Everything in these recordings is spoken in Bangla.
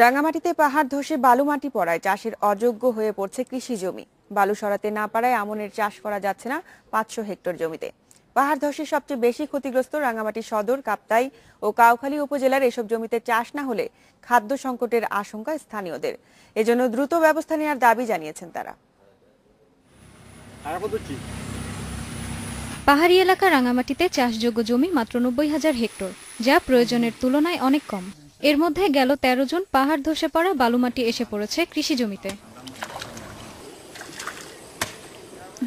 রাঙামাটিতে পাহাড় ধসে বালু মাটি পড়ায় চাষের অযোগ্য হয়ে পড়ছে কৃষি জমি। বালু সরাতে না পারায় আমনের চাষ করা যাচ্ছে না 500 হেক্টর জমিতে। পাহাড় ধসে সবচেয়ে বেশি ক্ষতিগ্রস্ত রাঙামাটি সদর, কাপ্তাই ও কাউখালী উপজেলার এসব জমিতে চাষ না হলে খাদ্য সংকটের আশঙ্কা স্থানীয়দের। এজন্য দ্রুত ব্যবস্থা নেওয়ার দাবি জানিয়েছেন তারা। পাহাড়ি এলাকা রাঙামাটিতে চাষযোগ্য জমি মাত্র 90,000 হেক্টর, যা প্রয়োজনের তুলনায় অনেক কম। এর মধ্যে গেল 13 জন পাহাড় ধসে পড়া বালুমাটি এসে পড়েছে কৃষি জমিতে।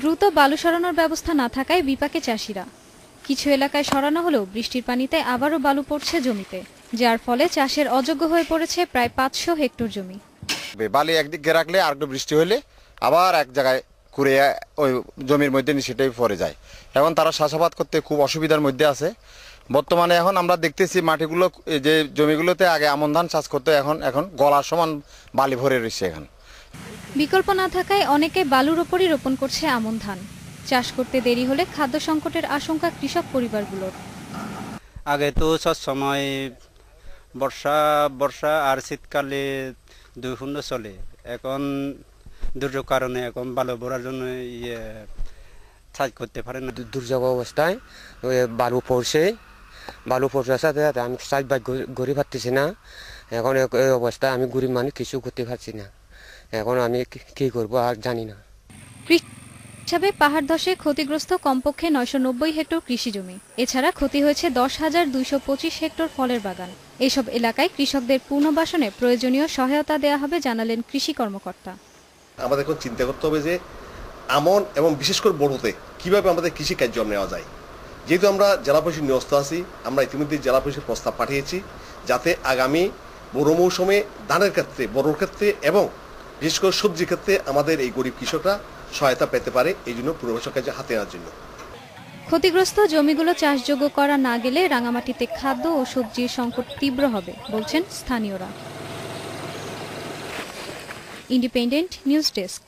দ্রুত বালু সরানোর ব্যবস্থা না থাকায় বিপাকে চাষিরা। কিছু এলাকায় সরানো হলেও বৃষ্টির পানিতে আবারও বালু পড়ছে জমিতে, যার ফলে চাষের অযোগ্য হয়ে পড়েছে প্রায় 500 হেক্টর জমি। বালি একদিকে রাখলে আর একটু বৃষ্টি হলে আবার এক জায়গায় কুড়ে ওই জমির মধ্যে সেটাই পড়ে যায়। এখন তারা চাষাবাদ করতে খুব অসুবিধার মধ্যে আছে। বর্তমানে এখন আমরা দেখতেছি মাটিগুলো, যে জমিগুলোতে আগে আমন ধান চাষ করতে এখন গলার সমান বালি ভরে রয়েছে। এখন বিকল্প না থাকায় অনেকে বালুর ওপরই রোপণ করছে আমন ধান। চাষ করতে দেরি হলে খাদ্য সংকটের আশঙ্কা কৃষক পরিবারগুলোর। আগে তো সব সময় বর্ষা আর শীতকালে দুই খণ্ড চলে। এখন দুর্যোগ কারণে এখন বালু ভরার জন্য চাষ করতে পারে না। দুর্যোগ অবস্থায় বালু পড়ছে সাথে সাথে আমি চাষবাস গড়ে পারতেছি না। এখন এই অবস্থায় আমি গরিব মানুষ কিছু করতে পারছি না। এখন আমি কি করব আর জানি না। হিসাবে পাহাড় ধসে ক্ষতিগ্রস্ত কমপক্ষে 990 হেক্টর কৃষি জমি। এছাড়া ক্ষতি হয়েছে 10,225 হেক্টর ফলের বাগান। এসব এলাকায় কৃষকদের পুনর্বাসনে প্রয়োজনীয় সহায়তা দেওয়া হবে জানালেন কৃষি কর্মকর্তা। আমাদের এখন চিন্তা করতে হবে যে আমন এবং বিশেষ করে বড়তে কিভাবে আমাদের কৃষি কার্যক্রম নেওয়া যায়। যেহেতু আমরা জেলা পরিষদ নিয়স্ত আছি, আমরা ইতিমধ্যে জেলা পরিষদ প্রস্তাব পাঠিয়েছি যাতে আগামী বড় মৌসুমে ধানের ক্ষেত্রে, বড়োর ক্ষেত্রে এবং বিশেষ করে সবজি ক্ষেত্রে আমাদের এই গরিব কৃষকরা সহায়তা পেতে পারে। এই জন্য পুনর্বাসন কাজে হাতে নেওয়ার জন্য ক্ষতিগ্রস্ত জমিগুলো চাষযোগ্য করা না গেলে রাঙামাটিতে খাদ্য ও সবজির সংকট তীব্র হবে বলছেন স্থানীয়রা। Independent news desk.